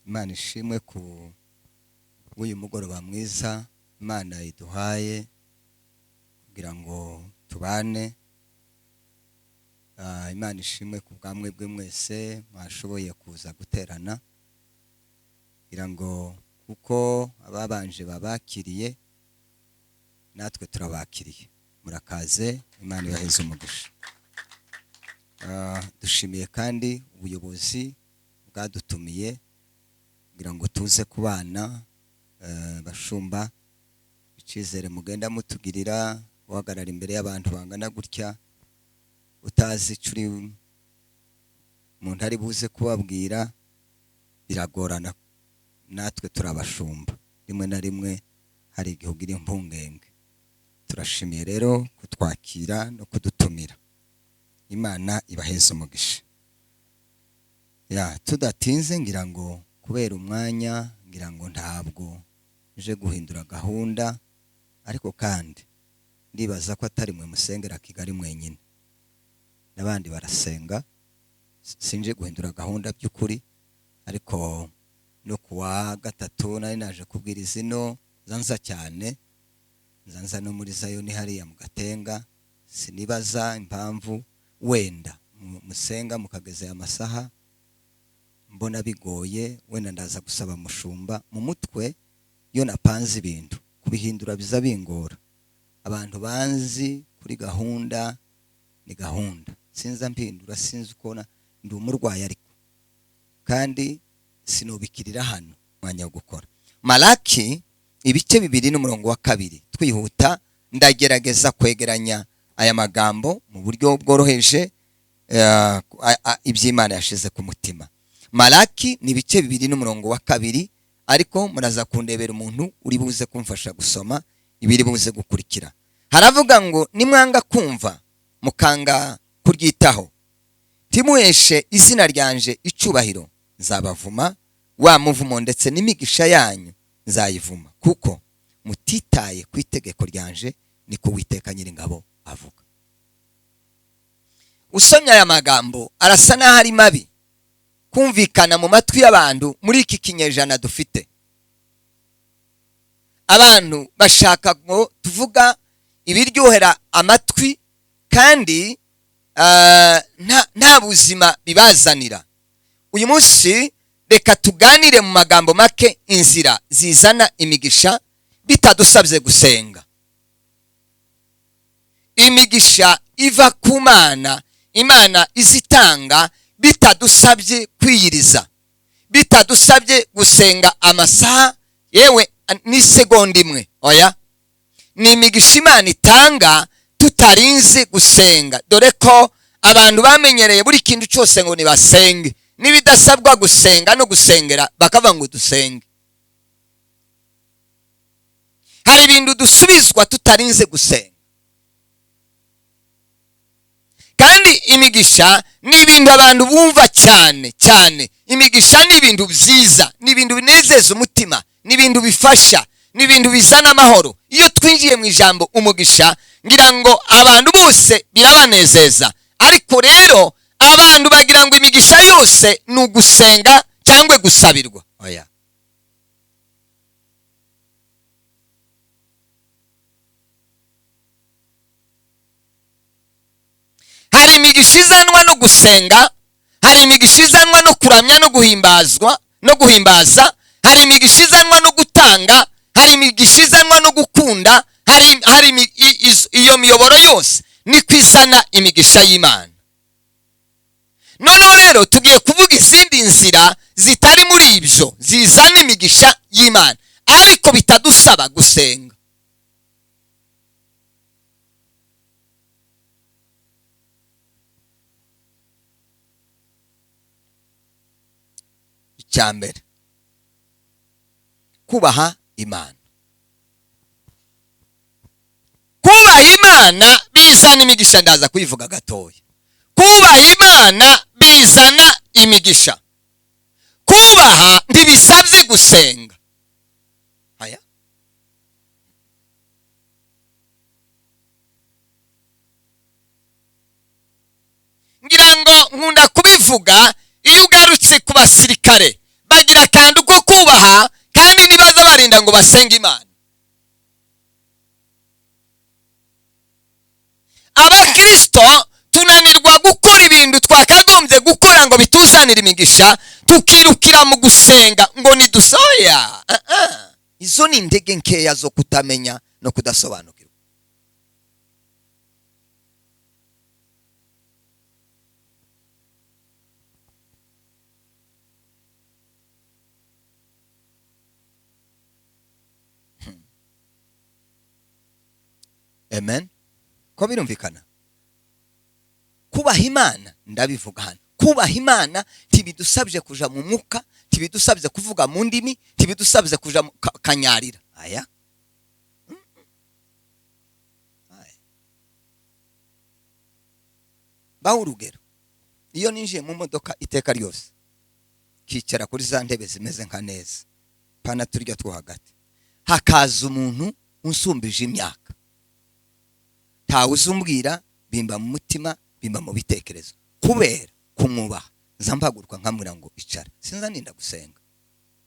Imana ishimwe ku uyu mugoroba mwiza Imana iduhaye kugira ngo tubane. Imana ishimwe ku bwamwe bwe mwese mwashoboye kuza guterana kugira ngo kuko ababanje babakiriye natwe turabakiriye. Murakaze, Imana ibaheze umugisha. Dushimiye kandi ubuyobozi bwadutumiye kugira ngo tuze kubana. Bashumba icizere mugenda mutugirira guhagarara imbere y'abantu bangana gutya utazi curi umuntu ari buze kubabwira biragorana. Natwe turabashumba rimwe na rimwe hari igihe gira impungenge. Turashimiye rero kutwakira no kudutumira. Imana ibaheze umugisha. Tudatinze ngira ngo kubera umwanya ngira ngo ntabwo uje guhindura gahunda, ariko kandi ndibaza ko atari mwe musengera Kigali mwenyine, n'abandi barasenga. Sinje guhindura gahunda by'ukuri, ariko no kuwa gatatu nari naje kubwiriza ino zanza cyane, zanza no muri Zayoni hariya mu Gatenga. Sinibaza impamvu wenda musenga mukageze amasaha mbona bigoye, wenda ndaza gusaba mushumba mu mutwe yo napanze ibintu kubihindura biza bingora. Abantu banzi kuri gahunda ni gahunda, sinza mpindura, sinzi ukona ndi umurwayi, ariko kandi sinobikirira hano mwanya wo gukora. Malaki ibice 2:2 twihuta, ndagerageza kwegeranya aya magambo mu buryo bworoheje iby'Imana yashize ku mutima. Malaki ni ibice 2:2, ariko muraza kundebera umuntu uri buze kumfasha gusoma ibiri buze gukurikira. Haravuga ngo nimwanga kumva mukanga kuryitaho, timuheshe izina ryanje icubahiro, nzabavuma wa muvumo ndetse n'imigisha yanyu nzayivuma, kuko mutitaye ku itegeko ryanje, niko Uwiteka Nyiringabo avuga. Usomye aya magambo arasa naho ari mabi kumvikana mu matwi y'abantu muri iki kinyejana dufite. Abantu bashaka ngo tuvuga ibiryohera amatwi kandi nta buzima bibazanira. Uyu munsi reka tuganire mu magambo make inzira zizana imigisha bitadusabye gusenga. Imigisha iva ku Mana, Imana izitanga bitadusabye kwiyiriza, bitadusabye gusenga amasaha yewe ni segonda imwe. Oya, ni imigisha Imana itanga tutarinze gusenga. Dore ko abantu bamenyereye buri kintu cyose ngo nibasenge, nibidasabwa gusenga no gusengera bakavuga ngo dusenge. Hari ibintu dusubizwa tutarinze gusenga. Kandi imigisha ni ibintu abantu bumva cyane cyane. Imigisha ni ibintu byiza, ni ibintu binezeza umutima, ni ibintu bifasha, ni ibintu bizana amahoro. Iyo twinjiye mu ijambo umugisha, ngira ngo abantu bose birabanezeza. Ariko rero abantu bagira ngo imigisha yose ni ugusenga cyangwa gusabirwa. Oya, hari imigisha izanwa no gusenga, hari imigisha izanwa no kuramya no guhimbazwa no guhimbaza, hari imigisha izanwa no gutanga, hari imigisha izanwa no gukunda, hari iyo miyoboro yose niko izana imigisha y'Imana. Noneho rero tugiye kuvuga izindi nzira zitari muri ibyo zizana imigisha y'Imana, ariko bitadusaba gusenga. Icyambere, kubaha Imana. Kubaha Imana bizana imigisha, ndaza kuyivuga gatoya. Kubaha Imana bizana imigisha. Kubaha ntibisabye gusenga. Aya, ngira ngo nkunda kubivuga iyo ugarutse ku basirikare basenga Imana. Abakristo tunanirwa gukora ibintu twakagombye gukora ngo bituzanire imigisha, tukirukira mu gusenga ngo nidusoya. Izo ni intege nkeya zo kutamenya no kudasobanukirwa. Amen. Ko birumvikana? Kubaha Imana ndabivuga hano. Kubaha Imana ntibidusabye kuja mu mwuka, ntibidusabye kuvuga mu ndimi, ntibidusabye kuja kanyarira. Aya. Baho urugero. Iyo ninjiye mu modoka iteka ryose, kicara kuri za ntebe zimeze nka neza, pana turya two hagati, hakaza umuntu unsumbije imyaka, ntawe uzumbwira, bimba mu mutima, bimba mu bitekerezo, kubera kumwubaha nzampagurwa nkamwira ngo icara, sinza ninda gusenga,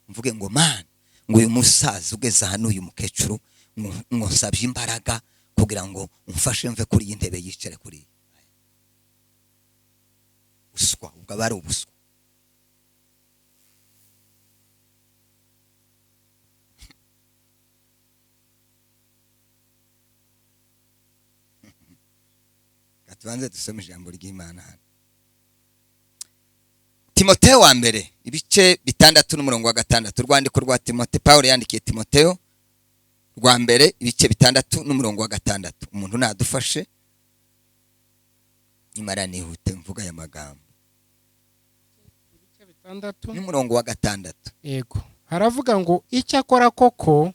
mvuge ngo man, ngo uyu musaza ugeze hano, uyu mukecuru ngo nsabye imbaraga kugira ngo umfashe mve kuri iyi ntebe yicare kuri iyi. Uswa, ubwo bari ubuswa. Tubanze dusome ijambo ry'Imana hano. Timoteyo wa mbere ibice 6 n'umurongo wa 6. Urwandiko rwa Timoteyo, Paulo yandikiye Timoteyo rwa mbere ibice 6 n'umurongo wa 6. Umuntu nadufashe imara nihute mvuga ya magambo. Ibice 6 n'umurongo wa 6. Yego. Haravuga ngo icyakora koko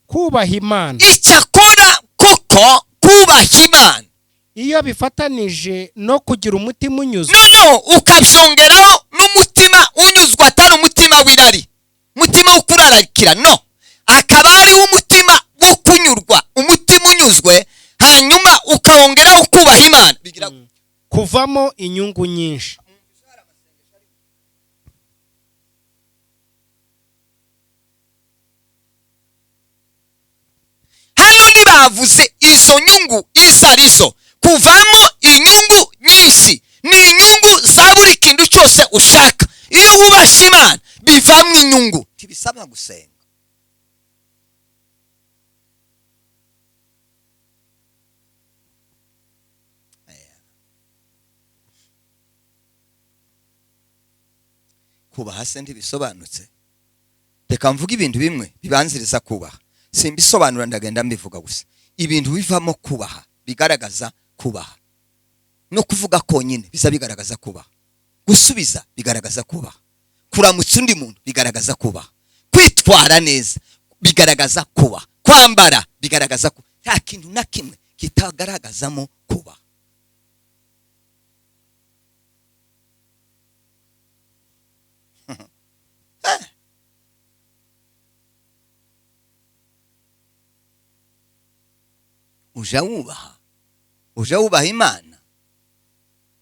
kubaha Imana. Icyakora koko kubaha Imana. Iyo bifatanije no kugira umutima unyuzwe. No, ukabyongeraho n'umutima unyuzwa, atari umutima wirari, umutima wo kurarikira, no, akaba ari umutima wo kunyurwa, umutima unyuzwe, hanyuma ukawongeraho kubaha Imana, bigira kuvamo inyungu nyinshi. Hano ntibavuze izo nyungu izo arizo. Kuvamo inyungu nyinshi ni inyungu za buri kintu cyose ushaka. Iyo wubashye Imana bivamo inyungu, ntibisaba gusenga. Kubaha se ntibisobanutse. Reka mvuga ibintu bimwe bibanziriza kubaha, simbisobanura ndagenda mbivuga gusa. Ibintu bivamo kubaha bigaragaza kubaha. No kuvuga konyine biza bigaragaza kubaha. Gusubiza bigaragaza kubaha. Kuramutsa undi muntu bigaragaza kubaha. Kwitwara neza bigaragaza kubaha. Kwambara bigaragaza kubaha. Nta kintu na kimwe kitagaragazamo kubaha. Uja wubaha Imana,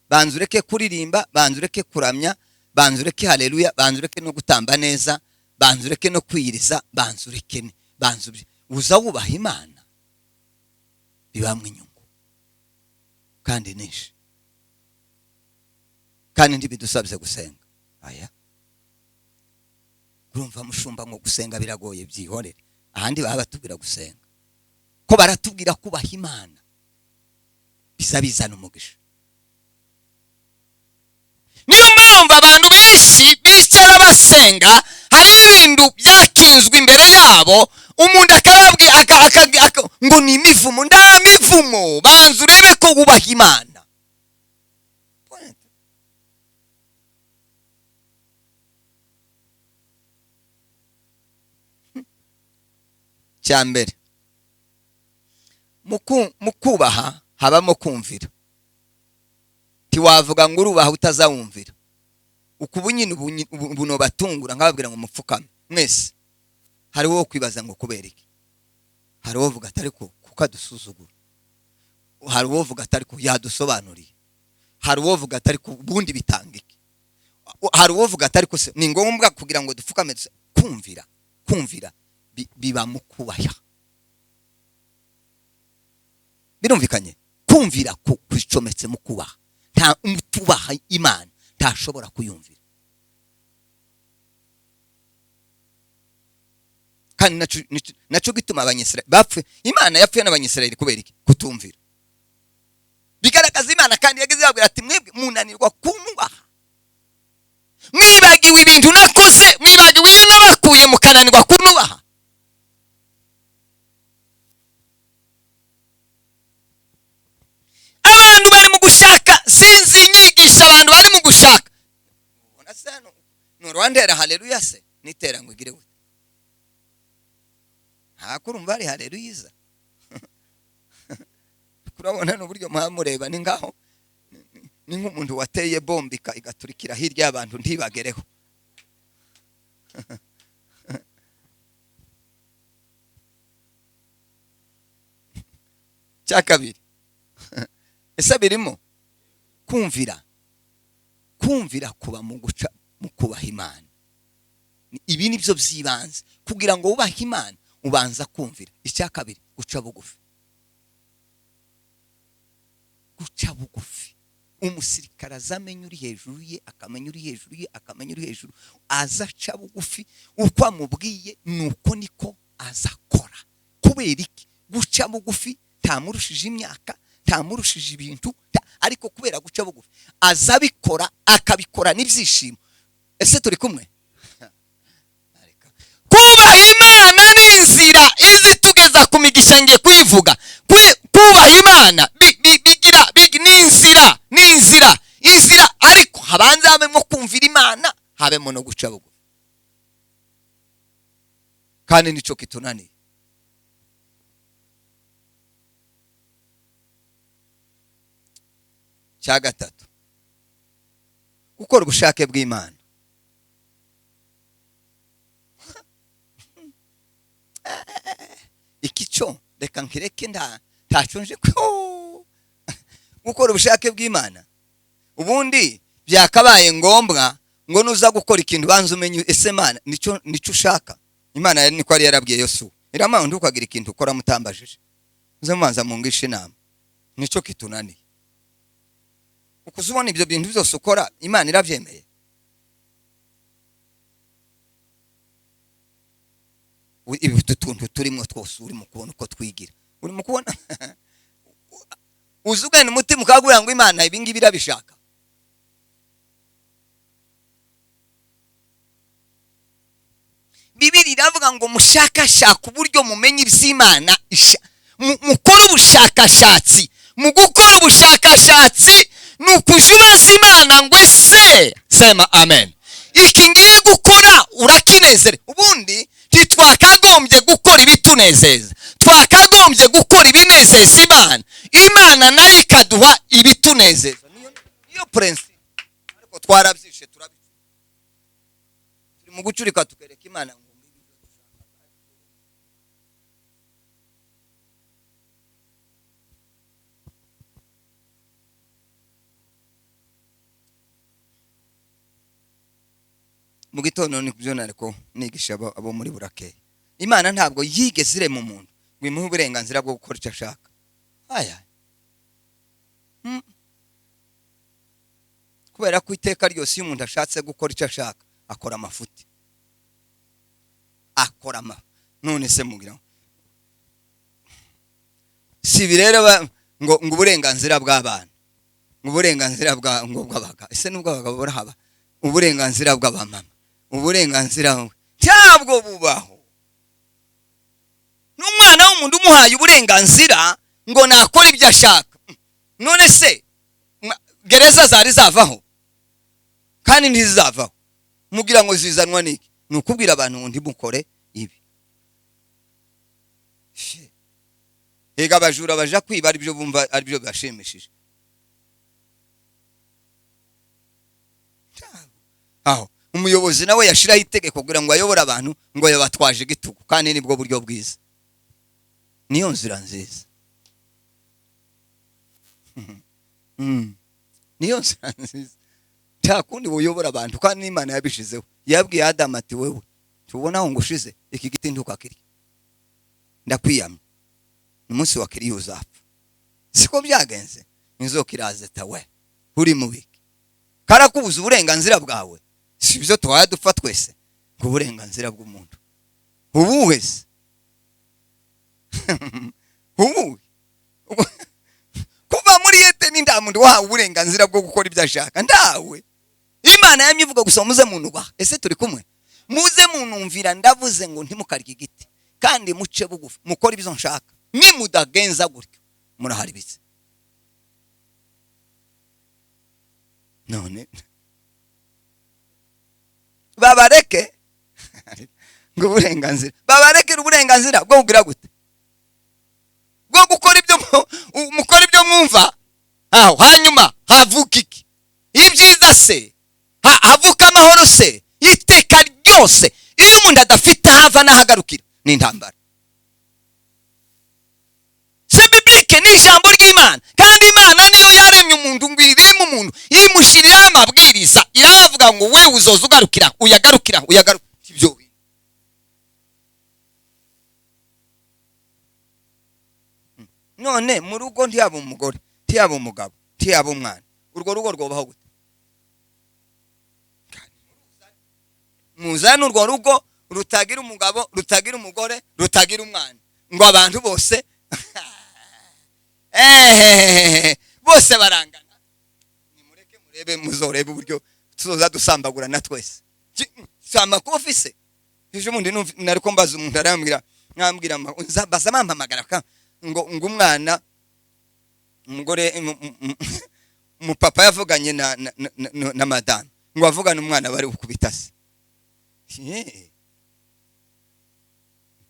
banzureke kuririmba, banzureke kuramya, banzureke haleluya, banzureke no gutamba neza, banzureke no kwiyiriza, banzureke uza wubaha Imana bibamwe inyungu kandi nishi, kandi ntibidusabye gusenga. Aya urumva mushumba ngo gusenga biragoye, byihorere, ahandi baba batubwira gusenga, ko baratubwira kubaha Imana bizabizana umugisha. Niyo mpamvu abantu benshi bicara basenga, hari ibintu byakinzwe imbere yabo, umuntu akababwira ngo ni imivumo. Nda mivumo, banza urebe ko wubaha Imana. Cyambere mukubaha habamo kumvira. Tiwavuga ngo urubaha utazawumvira. Ukubu nyine ubuno batungura nkababwira ngo mupfukame mwese. Hari wo kwibaza ngo kubera iki. Hari wo vuga atari ko kukadusuzugura. Hari wo vuga atari ko yadusobanuriye. Hari wo vuga atari ko bundi bitanga iki. Hari wo vuga atari ko ni ngombwa kugira ngo dupfukame. Kumvira biba mu kubaha. Birumvikanye kumvira kwicometse mu kubaha. Nta umutubaha Imana ntashobora kuyumvira. Kandi naco gituma abanyisirayeli bapfe. Imana yapfuye n'abanyisirayeli kubera iki? Kutumvira. Bigaragaza Imana kandi yagize yabwira ati mwebwe munanirwa kunubaha. Mwibagiwe ibintu nakoze, mwibagiwe iyo nabakuye mukananirwa kunubaha. Abantu bari mu gushaka sinzi inyigisha abantu bari mu gushaka. Ubona se no Rwanda haleluya se nitera ngo igire gute? Hakurumva ari haleluya. Kurabona n'uburyo mwamureba ni ngaho ni nk'umuntu wateye bombe igaturikira hirya y'abantu ntibagereho. Cyakabiri ese birimo kumvira kuba mu guca mu kubaha Imana. Ibi nibyo byibanze kugira ngo ubahe Imana ubanza kumvira. Icyakabiri guca bugufi. Guca bugufi. Umusirikare azamenya uri hejuru ye, akamenya uri hejuru ye, akamenya uri hejuru, azaca bugufi. Uko amubwiye nuko niko azakora. Kubera iki? Guca bugufi ntamurushije imyaka, ntamurushije ibintu, ariko kubera guca bugufi azabikora, akabikora n'ibyishimo. Ese turi kumwe? Kubaha Imana n'inzira izi tugeza ku migisha ngiye kuyivuga. Kubaha Imana bigira n'inzira ariko habanza habemo kumvira Imana, habemo no guca bugufi. Kandi nico kitunaniye. Cya gatatu gukora ubushake bw'Imana. Ikico reka nkireke ntacunje ko gukora ubushake bw'Imana. Ubundi byakabaye ngombwa ngo nuza gukora ikintu banza umenye ese Imana nico ushaka. Imana niko ari yarabwiye Yosuwa, irama ndukagira ikintu ukora mutambajije uzamanza mungisha inama. Nico kitunaniye. Ukuzubona ibyo bintu byose ukora Imana iravyemeye. Ibi tuntu turimo twose uri mu kubona uko twigira, uri mu kubona uzugana umutima ukagura ngo Imana ibi ngibi irabishaka. Bibiri iravuga ngo mushakashaka uburyo mumenye iby'Imana, mukora ubushakashatsi. Mu gukora ubushakashatsi nukujubaza Imana ngo ese sema amen, iki ngiye gukora urakinezere. Ubundi twakagombye gukora ibitunezeza, twakagombye gukora ibinezeza Imana, Imana nayo ikaduha ibitunezeza. Niyo principe. Ariko twarabyishe turi mu gucurika tukereka Imana ngo mu gitondo ni kubyo nariko nigisha abo muri burake. Imana ntabwo yigeze irema umuntu ngo imuhe uburenganzira bwo gukora icyo ashaka. Aya kubera ko iteka ryose iyo umuntu ashatse gukora icyo ashaka akora amafuti, akora none se mugira si birere ngo uburenganzira bw'abana, ngo uburenganzira bw'abaga. Ese nubwo abagabo barahaba uburenganzira bw'abamama, uburenganzira ntabwo bubaho. N'umwana w'umuntu umuhaye uburenganzira ngo nakora ibyo ashaka. None se gereza zari zavaho kandi ntizavaho, mugira ngo zizanwa niki? Nukubwira abantu ngo ndimukore ibi. Ega abajura baja kwiba ari byo bumva ari byo bashimishije. Aho umuyobozi nawe yashiraho itegeko kugira ngo ayobore abantu ngo yabatwaje igitugu, kandi nibwo buryo bwiza, niyo nzira nziza. Niyo nzira nziza. Nta kundi uyobora abantu kandi Imana yabishizeho. Yabwiye Adam ati wewe tubona ngo ushize iki giti ntukakiri ndakwiyamye umunsi wa kiri uzapfa siko byagenze inzoka iraze tawe uri mubiki karakubuza uburenganzira bwawe sibyo twaya dupfa twese ngo uburenganzira bw'umuntu ubuwese ubu kuva muri yete n'inda muntu wahawe uburenganzira bwo gukora ibyo ashaka ndawe Imana yamye ivuga gusa muze muntu ba ese turi kumwe muze munumvira ndavuze ngo ntimukarye igiti kandi muce bugufi mukora ibyo nshaka nimudagenza gutyo muraharibitse none babareke ngo uburenganzira babarekera uburenganzira bwo kugira gute bwo gukora ibyo mukora ibyo mwumva aho hanyuma havuka iki ibyiza se havuka amahoro se iteka ryose iyo umuntu adafite hava n'ahagarukira ni intambara se biblike ni ijambo ry'Imana kandi Imana niyo yaremye umuntu ngo irimo umuntu imushiriraho amabwiriza iravuga ngo we uzoza ugarukira uyagarukira ibyo none mu rugo ntiyaba umugore ntiyaba umugabo ntiyaba umwana urwo rugo rwobaho gute muzana urwo rugo rutagira umugabo rutagira umugore rutagira umwana ngo abantu bose bose barangana nimureke murebe muzorebe uburyo tuzoza dusambagurana twese sama kofise ejo mundi nariko mbaza umuntu arambwira nkambwira bazampamagara ngo umwana umugore mu papa yavuganye na madame ngo avugana umwana bari ukubitase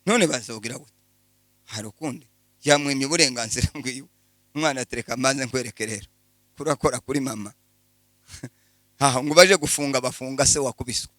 none bazogira gute harukundi yamwemye uburenganzira ngwiyo umwana atereka amaze nkwereke rero kurakora kuri mama ngo baje gufunga bafunga se wakubiswe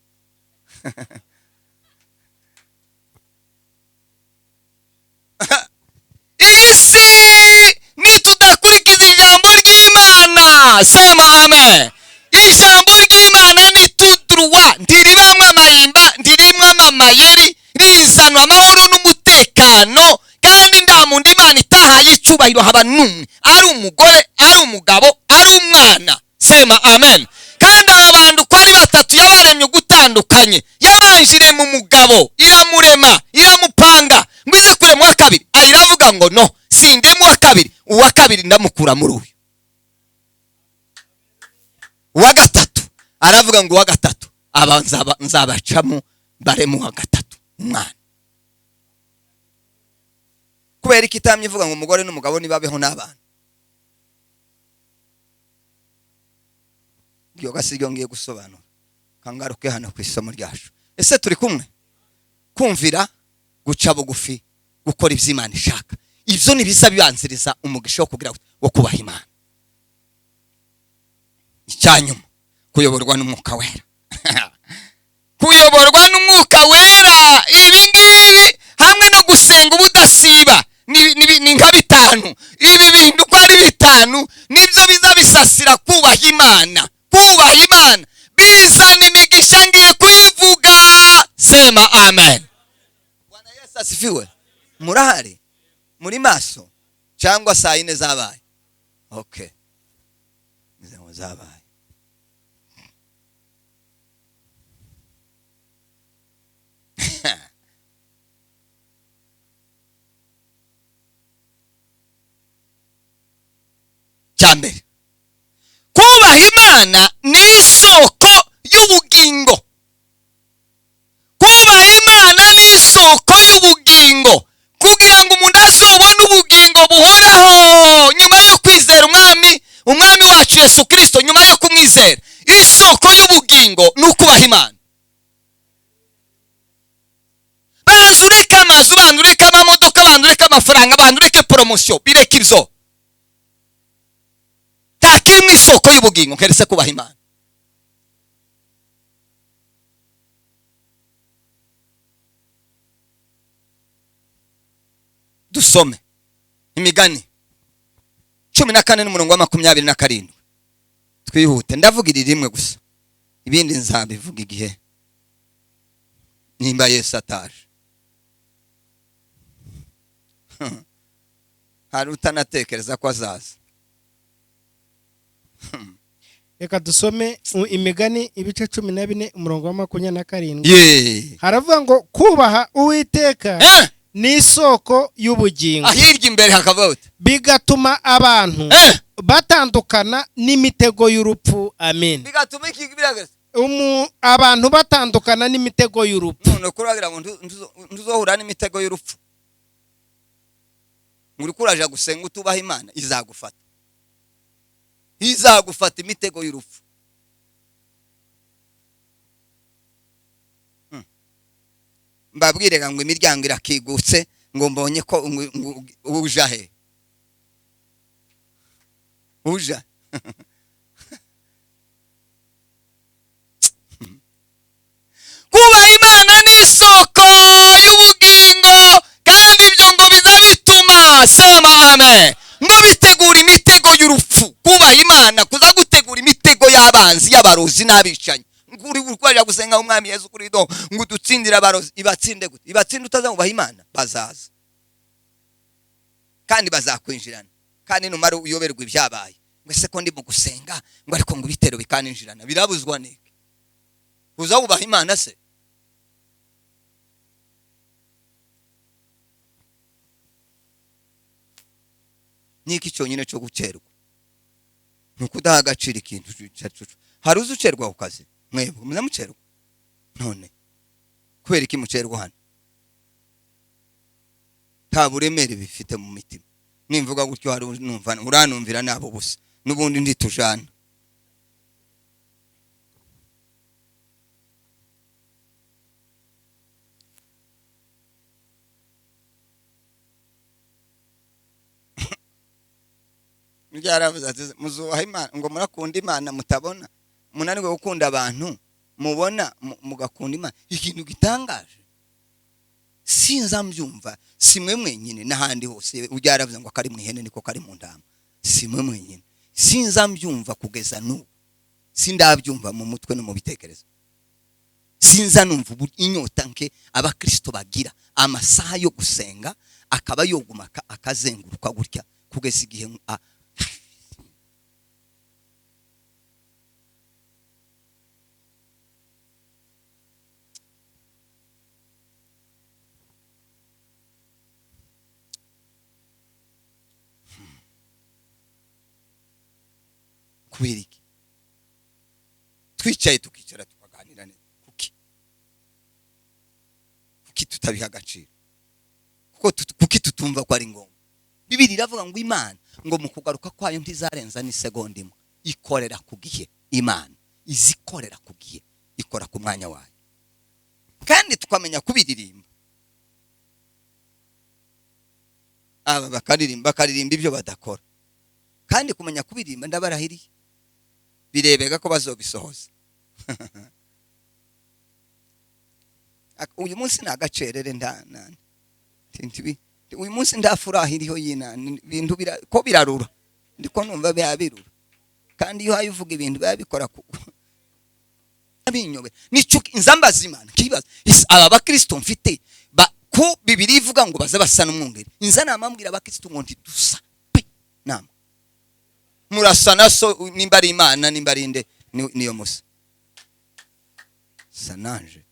isi nitudakurikiza ijambo ry'Imana sema amen ijambo ry'Imana nitudruwa ndiribamwe amayimba ndirimwe amayeri rizanwa amahoro n'umutekano kandi nda muntu Imana itahaye icyubahiro haba numwe ari umugore ari umugabo ari umwana sema amen kandi aba bantu uko ari batatu yabaremye gutandukanye yabanjire mu mugabo iramurema iramupanga ngo ize kurema uwa kabiri ayiravuga ngo no sindemu uwa kabiri ndamukura muri uyu uwa gatatu aravuga ngo uwa gatatu nzabacamo baremu uwa gatatu umwana kubera ikitamye ivuga ngo umugore n'umugabo nibabeho n'abana byo gasigyo ngiye gusobanura kangaruke hano ku isomo ryacu ese turi kumwe kumvira guca bugufi gukora iby'Imana ishaka ibyo nibiza bibanziriza umugisha wo kugira wo kubaha Imana icyanyuma kuyoborwa n'umwuka wera kuyoborwa n'umwuka wera ibi ngibi hamwe no gusenga ubudasiba ni nka bitanu ibi bintu uko ari bitanu nibyo biza bisasira kubaha Imana bizana imigisha ngiye kuyivuga sema amen Bwana Yesu asifiwe murahari muri maso cyangwa saa 4 zabaye okay nzego zabaye cyambere kubaha Imana ni isoko y'ubugingo kubaha Imana ni isoko y'ubugingo kugira ngo umuntu azobone ubugingo buhoraho nyuma yo kwizera umwami wacu Yesu Kristo nyuma yo kumwizera isoko y'ubugingo ni ukubaha Imana banzureka amazu banzureka amamodoka banzureka amafaranga banzureka promotion bireka ibyo takiri mu isoko y'ubugingo keretse kubaha Imana dusome imigani 14 n'umurongo wa 27 twihute ndavuga iri rimwe gusa ibindi nzabivuga igihe nimba Yesu ataje. Hari utanatekereza ko azaza. Reka dusome Imigani ibice 14 umurongo wa 27. Haravuga ngo kubaha Uwiteka ni isoko y'ubugingo. Ahirya imbere hakavuga bigatuma abantu batandukana n'imitego y'urupfu. Amen. Bigatuma iki birageze? Abantu batandukana n'imitego y'urupfu. None kuragira ngo ntuzohura n'imitego y'urupfu. Muri kuraje gusenga utubaha Imana izagufata. Izagufata imitego y'urupfu. Mbabwire ngo imiryango irakigutse ngo mbonye ko uja he. Uja. Kubaha Imana ni isoko y'ubugingo kandi ibyo ngo bizabituma sema amen. Ngo bitegura imitego y'urupfu. Kubaha Imana kuza gutegura imitego y'abanzi y'abarozi n'abicanyi. Nguri urwaje gusenga umwami Yesu Kristo ngo dutsindira abarozi ibatsinde gute? Ibatsinde utazamubaha Imana bazaza. Kandi bazakwinjirana. Kandi numara uyoberwa ibyabaye. Ngese ko ndi mu gusenga ngo ariko ngo bitero bikaninjirana. Birabuzwa niki? Uzabubaha Imana se? Niki cyonyine cyo gucerwa. Nukudaha agaciro ikintu cyacucu. Hari uzucerwa ukaze. Mwebwe muzamucerwa. None kubera iki mucerwa hano? Nta buremere bifite mu mitima. Nimvuga gutyo hari numva uranumvira nabo busa. Nubundi nditujana. Byaravuze ati muzubaha Imana ngo murakunda Imana mutabona. Munanirwe gukunda abantu mubona mugakunda Imana. Ikintu gitangaje. Sinza mbyumva simwe mwenyine n'ahandi hose ujyaravuze ngo akari mu ihene niko kari mu ndama. Simwe mwenyine. Sinza mbyumva kugeza n'ubu. Sindabyumva mu mutwe no mu bitekerezo. Sinza numva inyota nke abakristo bagira amasaha yo gusenga akaba yoguma akazenguruka gutya kugeza igihe kubiriki twicaye tukicara tukaganira neza kuki tutabiha agaciro kuki tutumva ko ari ngombwa. Bibiri iravuga ngo Imana ngo mu kugaruka kwayo ntizarenza ni segonda imwe. Ikorera ku gihe. Imana izikorera ku gihe, ikora ku mwanya wayo. Kandi tukamenya kubiririmba. Aba bakaririmba ibyo badakora. Kandi kumenya kubiririmba ndabarahiriye. Birebega ko bazobisohoza. Uyu munsi nagacerere ndanane. Uyu munsi ndafurahiriho yinani ibintu ko birarura. Ndiko numva byabirura. Kandi iyo hayivuga ibintu babikora ku abinyobe. Nico inzambaza Imana kibaza. Aba bakristo mfite ko Bibiri ivuga ngo baza basa n'umwungeri. Inzana amambwira abakristo ngo ntidusa. Nama. Murasana so nimba ari Imana nimba ari inde niyo musa. Sananje.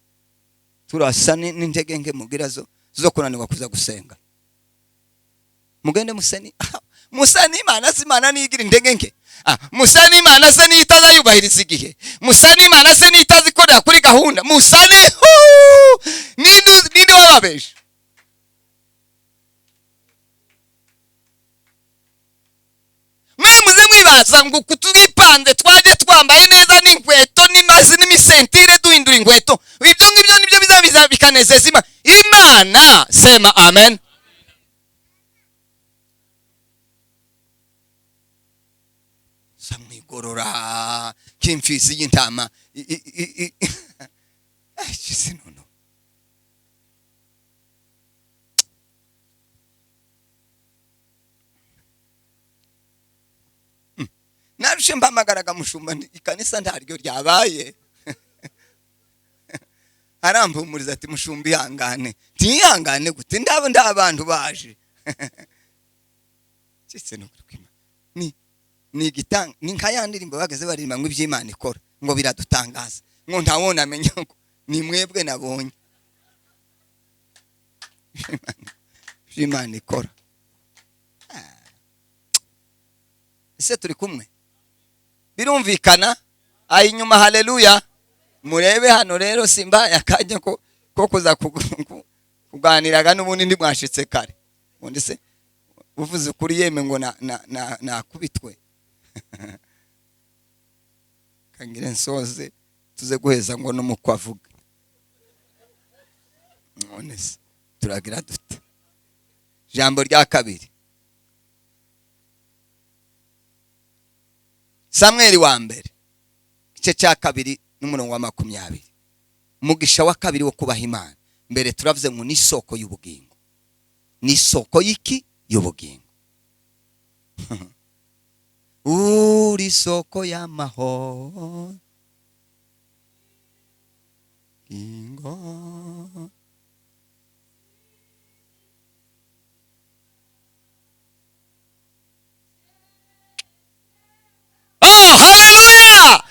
Turasane n'intege nke mugira zo kunanirwa kuza gusenga. Mugende museni. Musani Imana Imana nigira intege nke. Musani Imana se nitaza yubahiriza igihe. Musani Imana se nitaza ikorera kuri gahunda. Musani ninde wababeje. Mwemuze mwibaza ngo kutugipanze twaje twambaye neza n'inkweto n'imazi n'imisentire duhindura inkweto. Ibyo ngibyo nibyo bizabiza bikanezeza Imana. Sema amen. Samwigorora kimfisi y'intama. Sinono. Narushe mpamagaraga mushumba ikanisa ntaryo ryabaye. arampumuriza ati mushumba ihangane. Ntihangane gute ndabo ndabantu baje. Citse no kwima. Ni gitanga ni nkayandirimbo bageze barimba ngo iby'Imana ikora ngo biradutangaza. Ngo ntawona amenya ngo ni mwebwe nabonye. Imana ikora. Ese turi kumwe? Birumvikana? Ayi nyuma haleluya. Murebe hano rero simba yakajya ko kuza kuganiraga n'ubundi ndi mwashitse kare. Undi se uvuze kuri yeme ngo na kubitwe. Kangire nsoze tuze guheza ngo no mukwavuga. Honest turagira dute. Jambo rya kabiri. Samuel wa mbere igice cya kabiri n'umurongo wa 20. Umugisha wa kabiri wo kubaha Imana. Mbere turavuze ngo ni isoko y'ubugingo. Ni isoko y'iki? Y'ubugingo. Uri soko y'amahoro. Ingo. Haleluya!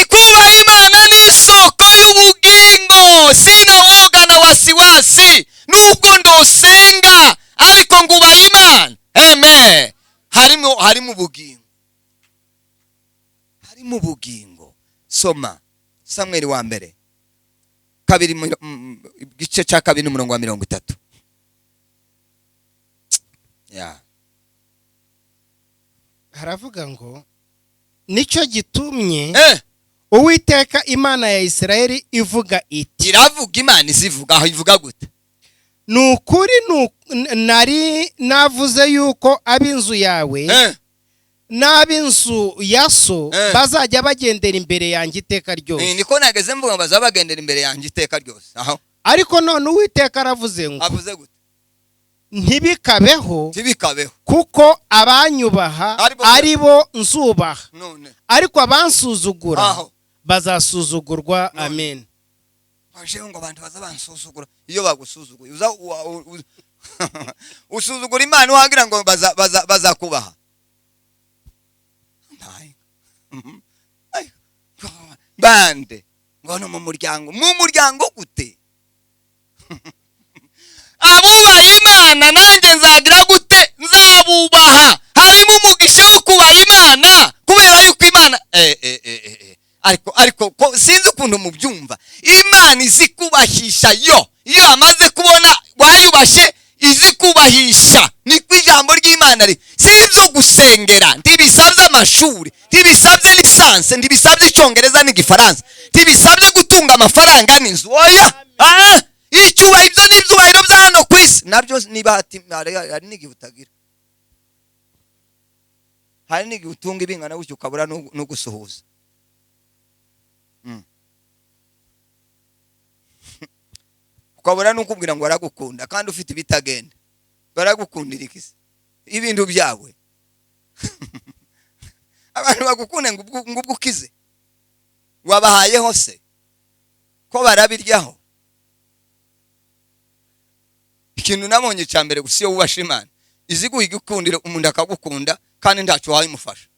Kubaha Imana ni isoko y'ubugingo. Sina woga na wasiwasi nubwo ndosenga ariko ngubaha Imana. Amen. Harimo ubugingo. Harimo ubugingo. Soma Samuel wa mbere kabiri igice cya kabiri n'umurongo wa 30. Ya. Haravuga ngo nicyo gitumye Uwiteka Imana ya Isirayeli ivuga iti. Iravuga Imana izivuga aho ivuga gute? Nukuri nari navuze yuko ab'inzu yawe n'ab'inzu ya so bazajya bagendera imbere yanjye iteka ryose. Niko nageze mvuga bazabagendera imbere yanjye iteka ryose. Aho ariko none Uwiteka aravuze ngo avuze gute? Ntibikabeho kuko abanyubaha aribo nzubaha. Ariko abansuzugura bazasuzugurwa. Amen. Baje ngo abantu bazabansuzugura. Iyo bagusuzuguye usuzugura Imana uhagira ngo bazakubaha. Bande ngo no mu muryango gute? Abubaha Imana nanjye nzagira gute? Nzabubaha. Harimo umugisha wo kubaha Imana kubera yuko Imana ariko sinzi ukuntu mubyumva. Imana izikubahisha iyo amaze kubona wayubashe izikubahisha. Ni kwijambo ry'Imana ri sinzo gusengera ntibisabye amashuri, ntibisabye lisanse, ntibisabye icyongereza n'igifaransa, ntibisabye gutunga amafaranga n'inzu. Oya icyuba ibyo n'ibyubahiro bya hano kwisi nabyo nibati hari n'igihe utagira. Hari n'igihe utunga ibingana gutyo ukabura no gusuhuza. Ukabura n'ukubwira ngo baragukunda kandi ufite ibitagenda. Baragukundira ikisi ibintu byawe. Abantu bagukunda ngo ukize wabahayeho se ko barabiryaho. Ikintu nabonye cyambere gusiyo wubasha Imana iziguha igukundira umuntu akagukunda kandi ntacyo wayimufasha.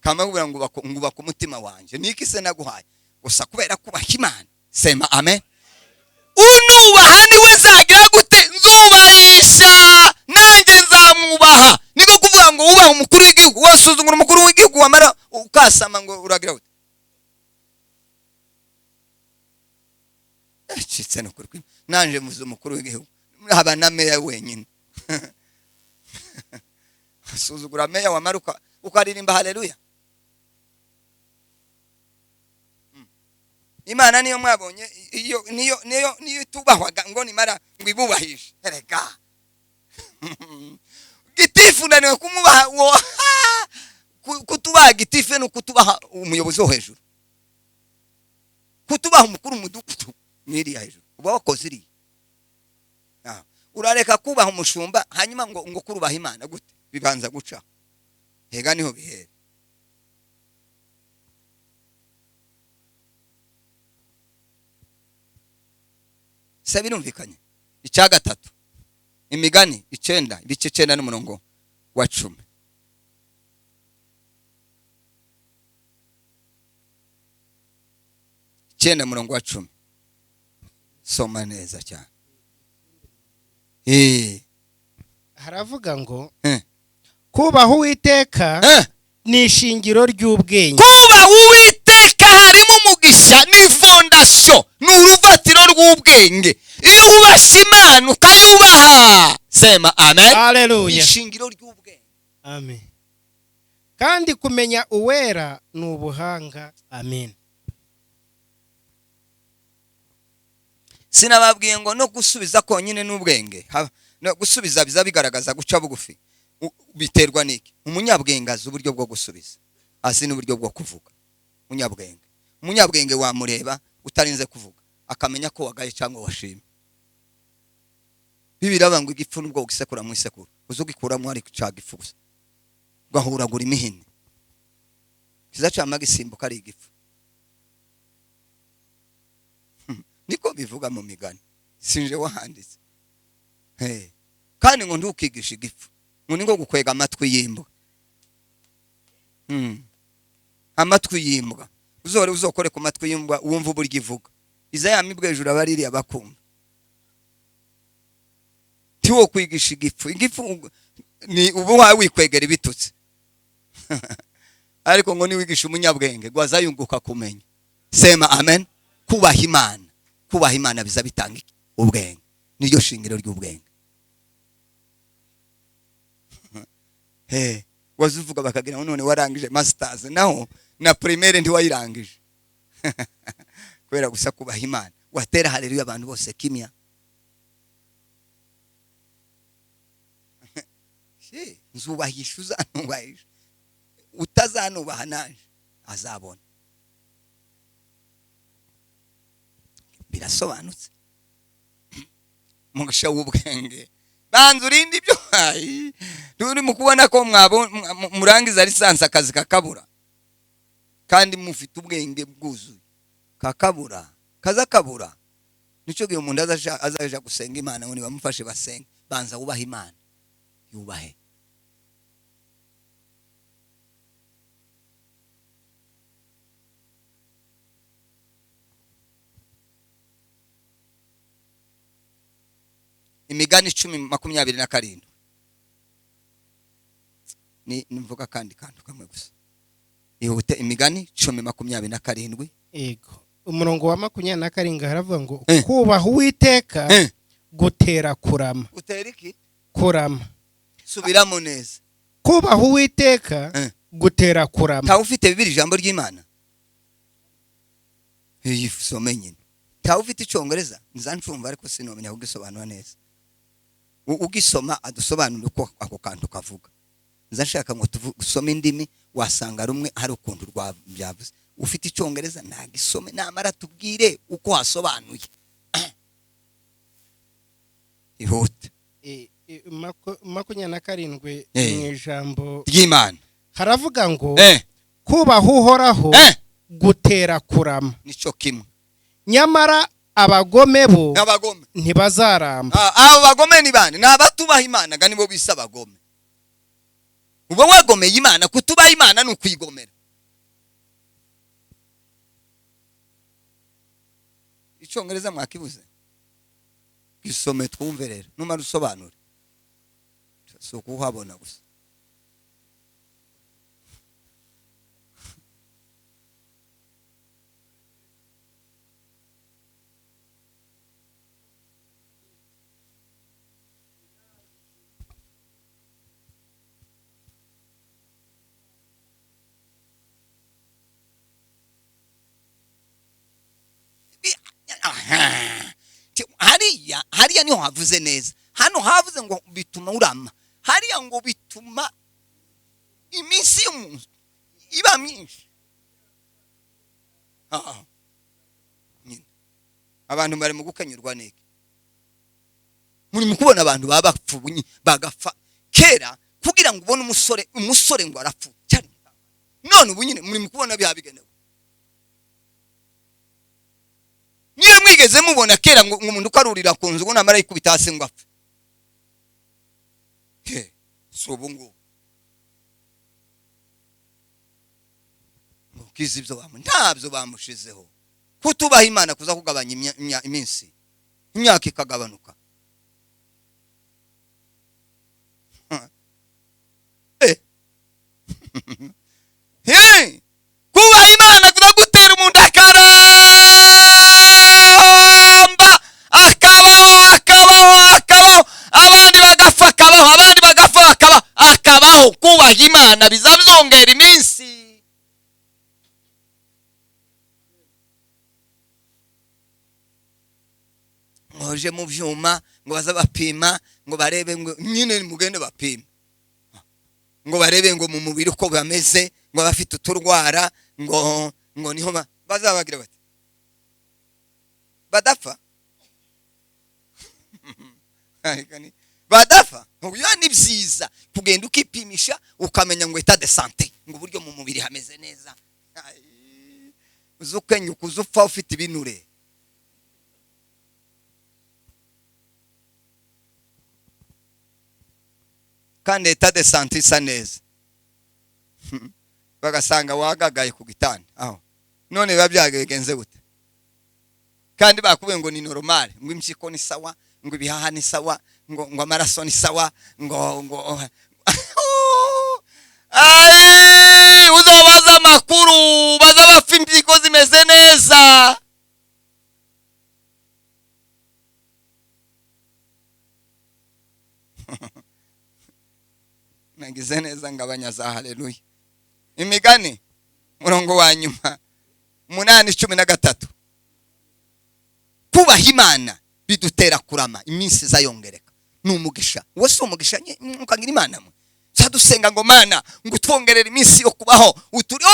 Kama kubera ngo ubaka umutima wanje niki se naguhaye gusa kubera kubaha Imana. Sema amen. Unubaha niwe nzagira gute? Nzubahisha nanjye nzamubaha. Niko kuvuga ngo ubaha umukuru w'igihugu wasuzungura umukuru w'igihugu wamara ukasama ngo uragira gute? Citse no kuri nanje muzo umukuru w'igihugu haba na meya wenyine. Suzugura meya wamara ukaririmba haleluya. Imana niyo mwabonye niyo tubahwaga ngo nimara ngo ibubahishe. Erega gitifu ndaniwe kumubaha kutubaha gitifu no kutubaha umuyobozi wo hejuru, kutubaha umukuru umudugudu niri hejuru uba wakoze iri. Urareka kubaha umushumba hanyuma ngo kurubaha Imana gute? Bibanza guca hega niho bihera. se birumvikanye. Icya gatatu Imigani 9 ibice 9 n'umurongo wa 10. Cyenda murongo wa 10. Soma neza cyane. Haravuga ngo kubaha Uwiteka ni ishingiro ry'ubwenge. Kubaha Uwiteka harimo umugisha, ni fondation, ni urufatiro rw'ubwenge. Iyo wubashye Imana ukayubaha, sema amen. Haleluya. Ishingiro ry'ubwenge. Amen. Kandi kumenya uwera ni ubuhanga. Amen. Sinababwiye ngo no gusubiza konyine n'ubwenge. No gusubiza biza bigaragaza guca bugufi. Biterwa niki? Umunyabwenge azi uburyo bwo gusubiza, azi n'uburyo bwo kuvuga. Umunyabwenge wamureba utarinze kuvuga, akamenya ko wagaye cyangwa washimye. Bibiraba ngo igifu n'ubwo ugisekura mu isekuru, uzugikuramo ari cyaga ifu gusa, ugahuragura imihini, kizacama gisimbuka ari igifu. Niko bivuga mu migani, sinje wahanditse. Kandi ngo ndukigisha igifu, ngo ningo gukwega amatwi y'imbwa. Amatwi y'imbwa uzokore ku matwi y'imbwa wumva uburyo ivuga. Iza yamibwe hejuru abariri abakumva. Tiwo kwigisha igifu ni ubu wawe wikwegera ibitutse. Ariko ngo niwigisha umunyabwenge gwazayunguka kumenya. Sema amen. Kubaha Imana biza bitanga ubwenge, niryo shingiro ry'ubwenge. Wazuvuga bakagira none warangije masters naho na primaire ndi wayirangije. Kwera gusa kubaha Imana. Watera haleluya abantu bose kimya. Nzubahisha uzanubahisha. Utazanubaha naje azabona. Birasobanutse. Mugisha w'ubwenge. Banza urindi ibyo. Turi mukubona ko murangiza lisansi akazi kakabura. Kandi mufite ubwenge bwuzuye. Kakabura. Kazakabura. Nico gihe umuntu azaje gusenga Imana ngo bamufashe basenga. Banza wubaha Imana. Yubahe. Imigani 10:27. Ni mvuga kandi kantu kamwe gusa. Ihute Imigani 10:27. Ego. Umurongo wa 27 haravuga ngo kubaha Uwiteka gutera kurama. Gutera iki? Kurama. Subiramo neza. Kubaha Uwiteka gutera kurama. Tawe ufite Bibiliya ijambo ry'Imana? Some nyine. Tawe ufite Icyongereza? Nzancumva ariko sinomenya kugisobanura neza. Ugisoma adusobanura uko ako kantu kavuga. Nzashaka ngo tusome indimi wasanga rumwe hari ukuntu rwa byavuze. Ufite Icyongereza nagisome namara tubwire uko hasobanuye. Ihute. 27 mu ijambo ry'Imana haravuga ngo kubaha Uhoraho gutera kurama. Nico kimwe. Nyamara abagome bo ntibazaramba. Abo bagome ni bande? Nabatubaha Imana gani bo bisa abagome. Ubo wagomeye Imana, kutubaha Imana ni ukwigomera. Icyongereza mwakibuze? Gisome twumve rero. Numara usobanure. So kuhabona gusa. Hariya niho havuze neza. Hano havuze ngo bituma urama. Hariya ngo bituma iminsi y'umuntu iba myinshi. Abantu bari mu gukanyurwa neke. Muri mukubona abantu babapfubunye bagafa kera kugira ngo ubone umusore ngo arapfu cyane. None ubu nyine muri mukubona bihabigenewe. Niye mwigeze mubona kera ngo umuntu ukarurira ku nzu ngo namara yikubita hasi ngo apfe? So bungu mukizi ibyo ntabyo bamushizeho. Kutubaha Imana kuza kugabanya iminsi, imyaka ikagabanuka. Kubaha Imana kuza gutera umuntu akaramba, akabaho, abandi bagafa, akabaho. Kubaha Imana bizabyongera iminsi. Ngoje mu byuma ngo baza bapima ngo barebe ngo nyine mugende bapima ngo barebe ngo mu mubiri uko bameze, ngo bafite uturwara ngo niho bazabagira bati badapfa. Badafa. Uyu ni byiza kugenda ukipimisha ukamenya ngo état de santé, ngo buryo mu mubiri hameze neza. Uzukenya ukuzupfa ufite ibinure. Kandi état de santé isa neza. Bagasanga wagagaye ku gitanda aho. None biba byagenze gute? Kandi bakubwiye ngo ni normal, ngo impyiko ni sawa, ngo ibihaha ni sawa, ngo amaraso ni sawa, ngo uzobaza amakuru baza bapfa impyiko zimeze neza. Nagize neza ngabanya za haleluya. Imigani murongo wa nyuma 8:13. Kubaha Imana bidutera kurama iminsi zayongereka. Numugisha. Wose umugisha mukangira Imana mwe. Dusenga ngo Mana ngo twongerere iminsi yo kubaho.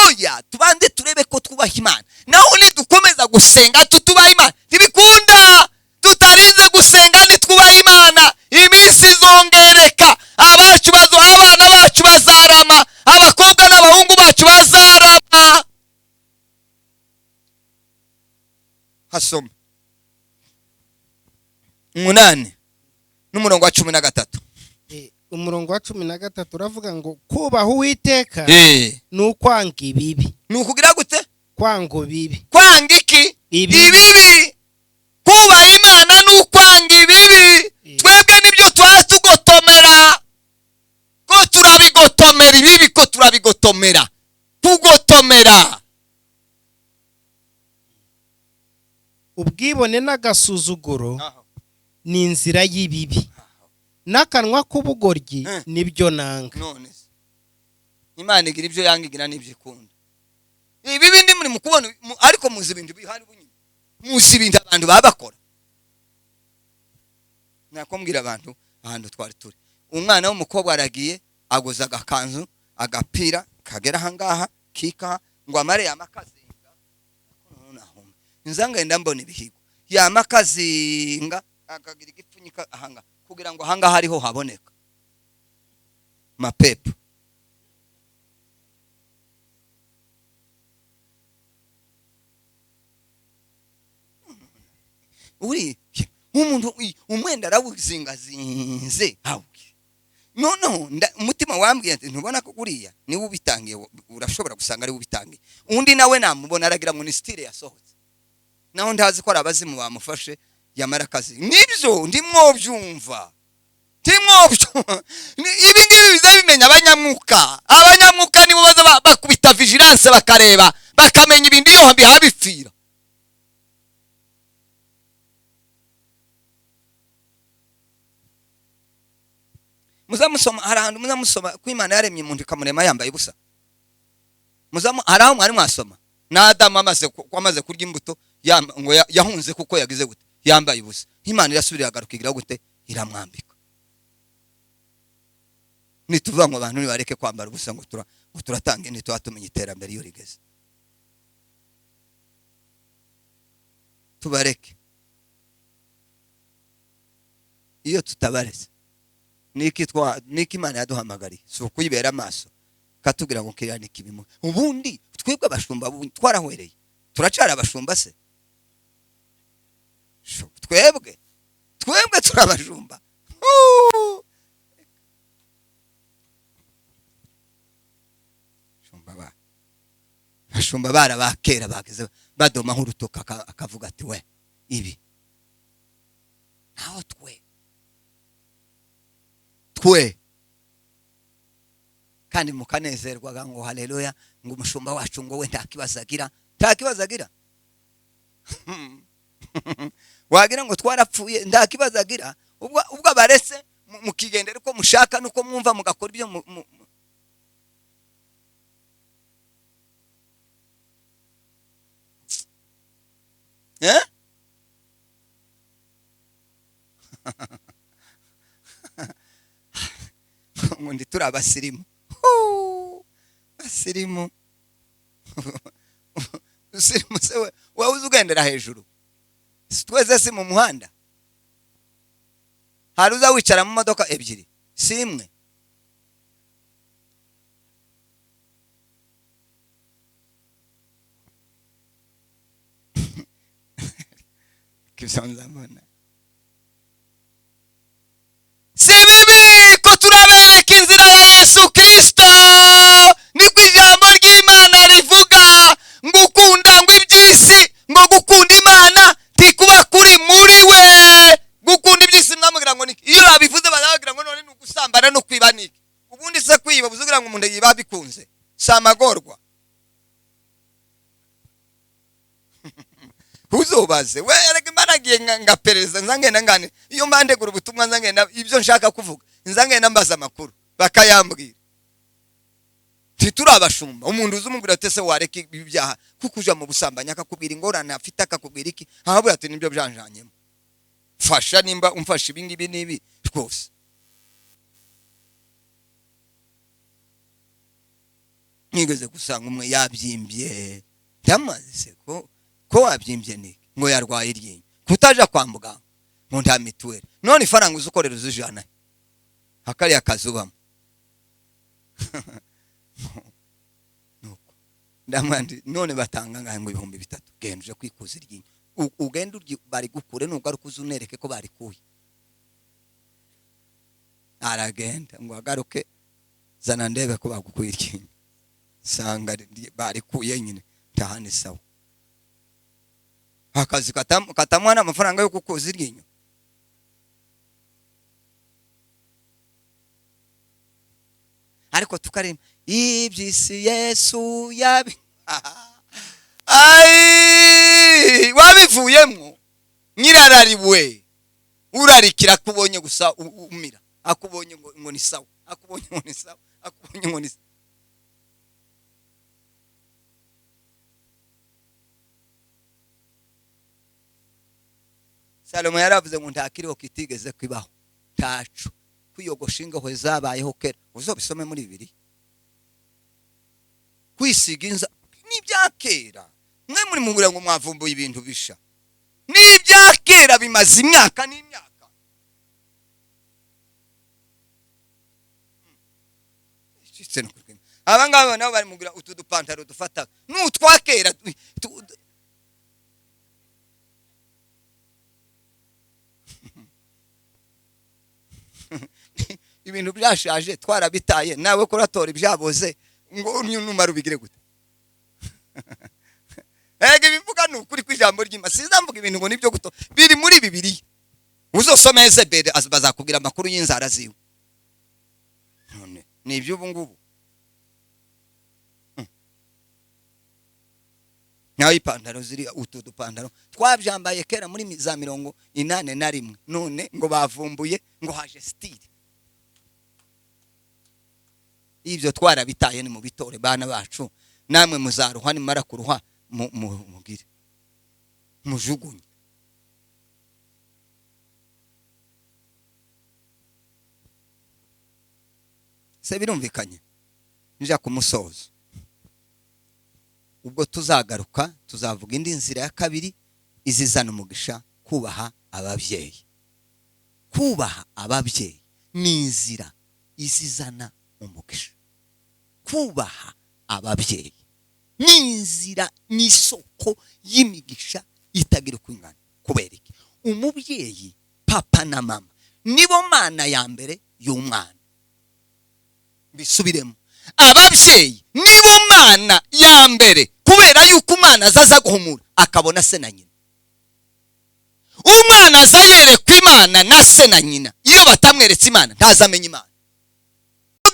Oya tubande turebe ko twubaha Imana. Naho ni dukomeza gusenga tutubaha Imana. Ntibikunda. Tutarinze gusenga ni twubaha Imana. Iminsi zongereka. Abacu abana bacu bazarama. Abakobwa n'abahungu bacu bazarama. Hasoma 8:13. Umurongo wa 13 uravuga ngo kubaha Uwiteka nukwanga ibibi. Nukugira gute? Kwanga ibibi. Kwanga iki? Ibibi. Kubaha Imana nukwanga ibibi. Twebwe nibyo twatugotomera. Ko turabigotomera ibibi, ko turabigotomera. Tugotomera. Ubwibone n'agasuzuguro ni inzira y'ibibi. Nakanwa k'ubugoryi nibyo nanga. None Imana igira ibyo yangigira n'ibyo ikunda. Ibi bindi muri mukubona ariko muzi ibintu bihari bunyine. Muzi ibintu abantu babakora. Nakombwira abantu ahantu twari turi. Umwana w'umukobwa aragiye agoza agakanzu agapira kagera hangaha kika ngo amare yamakazinga. Nzanga enda mbona ibihigo. Yamakazinga akagira igipfunyika ahanga kugira ngo hanga hariho haboneka mapepo. Uri umuntu umwenda arawuzingazinze hawe. No umutima wambwiye ati ntubona ko kuriya ni ubitangiye, urashobora gusanga ari ubitangiye. Undi nawe namubona aragira ngo ni style yasohotse. Naho ndazi ko arabazimu bamufashe yamara kazi. Nibyo ndimwo byumva. Ibi ngibi biza bimenya abanyamwuka. Abanyamwuka nibo baza bakubita vigilance bakareba bakamenya ibindi yo habipfira. Muzamusoma harahantu muzamusoma ko Imana yaremye umuntu ikamurema yambaye ubusa. Haraho mwari mwasoma na Adamu amaze kurya imbuto ngo yahunze kuko yagize gute yambaye ubusa. Imana irasubira agarukigira gute iramwambika. Nituvuga ngo abantu nibareke kwambara ubusa ngo turatange ntitwatumenye iterambere iyo rigeze. Tubareke. Iyo tutabareze niki Imana yaduhamagari so kuyibera amaso katubwira ngo kiranike ibimo. Ubundi twebwe abashumba twarahwereye turacara abashumba se. twebwe turabajumba. Bashumba barabakera bageze badoma nk'urutoka akavuga ati we ibi naho twe kandi mukanezerwaga ngo haleluya ngo umushumba wacu ngo we ntakibazagira wagira ngo twarapfuye ntakibazagira ubwo abaretse mukigendera uko mushaka nuko mwumva mugakora ibyo ngo ndi turi abasirimu basirimu usirimu se wowe uzi ugendera hejuru twese si mu muhanda hari uza wicara mu modoka ebyiri si imwe kibisonzamona si bibi ko turabereka inzira ya Yesu Kristo niko ijambo ry'Imana rivuga ngo ukunda ngo iby'isi ngo gukunda Imana tikuba kuri muri we gukunda iby'isi mwamugira ngo niki iyo babivuze baragira ngo none nugusambana no kwibaniki ubundi se kwiba buzugira ngo umuntu yiba bikunze samagorwa uzobaze we erega mbaragiye ngapereza nzangenda ngane iyo mbandegura ubutumwa nzangenda ibyo nshaka kuvuga nzangenda mbaza amakuru bakayambwira tituri abashumba umuntu uzumubwira ati se wareka ibyaha kukuja mu busambanya akakubwira ingorane afite akakubwira iki ahabura ati nibyo byanjanyemo fasha nimba umfasha ibingibi nibi rwose nigeze gusanga umwe yabyimbye byamaze ko wabyimbye ni ngo yarwaye iryinyo kutaja kwa muganga ngo nta mituweli none ifaranga uzukorera uzijana hakari akazubamo nuko ndamwandi none batanga ngo 3,000 genje kwikuza iryinyo ugenda bari gukure nubwo ari kuzunereke ko bari kuye aragenda ngo agaruke zana ndebe ko bagukuye iryinyo sanga bari kuye nyine tahane sawa akazi katamwana amafaranga yo kukoza iryinyo ariko tukarima iby'isi Yesu yabi ai wabivuyemo nyirarariwe urarikira kubonye gusa umira akubonye ngo ni sawa akubonye ngo ni sawa akubonye ngo ni Salomo yaravuze ngo ntakiriho kitigeze kwibaho tacu kwiyogoshinga hwe zabayeho kera uzobisome muri Bibiliya kwisiga inza n'ibyakera mwe muri mubura ngo mwavumbuye ibintu bisha n'ibyakera bimaze imyaka n'imyaka abangaba nabo bari mugura utudupantaro dufata n'utwakera ibintu byashaje twarabitaye nawe kuratora ibyaboze ngo numara ubigire gute ege bivuga n'ukuri kw'ijambo ry'Imana sizamvuga ibintu ngo nibyo guto biri muri Bibiliya uzosoma Ezebede bazakubwira amakuru y'inzara ziwe none nibyo ubu ngubu nawe ipantaro ziri utudupantaro twabyambaye kera muri za 81 none ngo bavumbuye ngo haje style ibyo twarabitaye ni mu bitore bana bacu namwe muzaruha ni mara kuruha mugire mujugunye se birumvikanye nja kumusozo ubwo tuzagaruka tuzavuga indi nzira ya kabiri izizana umugisha kubaha ababyeyi ni inzira izizana umugisha kubaha ababyeyi ni inzira n'isoko y'imigisha itagira kwingana kubera iki umubyeyi papa na mama nibo mana ya mbere y'umwana. Bisubiremo, ababyeyi nibo mana ya mbere, kubera yuko umwana azaza guhumura akabona se na nyina. Umwana aza yerekwa Imana na se na nyina, iyo batamweretse Imana ntazamenya Imana.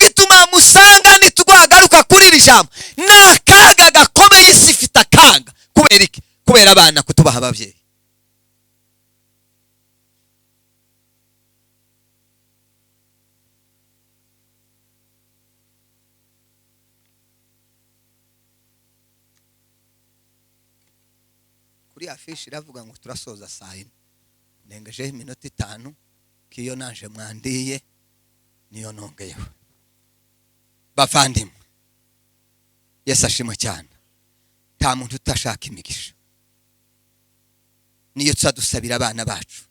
Gituma musanga nitugwagaruka kuri iri jambo, nakaga gakomeye isi ifite akaga. Kubera iki? Kubera abana kutubaha ababyeyi. Kuri afishi iravuga ngo turasoza saa 4, nengejeho iminota 5, kiyo nanje mwandiye niyo nongeyeho. Bavandimwe, Yesu ashimwe cyane. Nta muntu utashaka imigisha. Niyo tuzadusabira abana bacu,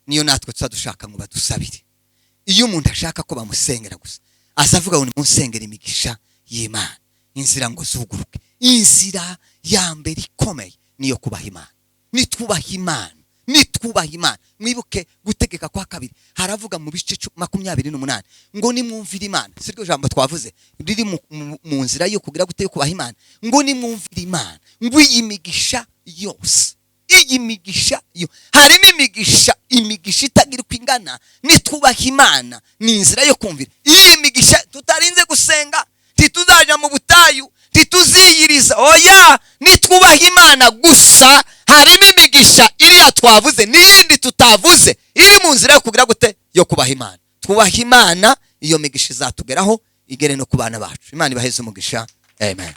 niyo natwe tuzadushaka ngo badusabire. Iyo umuntu ashaka ko bamusengera gusa, azavuga ngo nimunsengera imigisha y'Imana, inzira ngo zuguruke. Inzira ya mbere ikomeye niyo kubaha Imana. Nitwubaha Imana, nitwubaha Imana. Mwibuke gutegeka kwa 2 haravuga mu bice 28 ngo nimwumvire Imana. Siryo jambo twavuze riri mu nzira yo kugira gute yo kubaha Imana, ngo nimwumvire Imana, ngo imigisha yose, iyi migisha yo harimo imigisha itagira kwingana. Nitwubaha Imana ni inzira yo kumvira iyi migisha. Tutarinze gusenga, tituzaja mu butayu, tituziyiriza, oya, nitwubaha Imana gusa. Harimo imigisha iriya twavuze n'iyindi tutavuze, iri mu nzira yo kugira gute yo kubaha Imana. Twubaha Imana, iyo migisha izatugeraho igere no ku bana bacu. Imana ibaheze umugisha. Amen.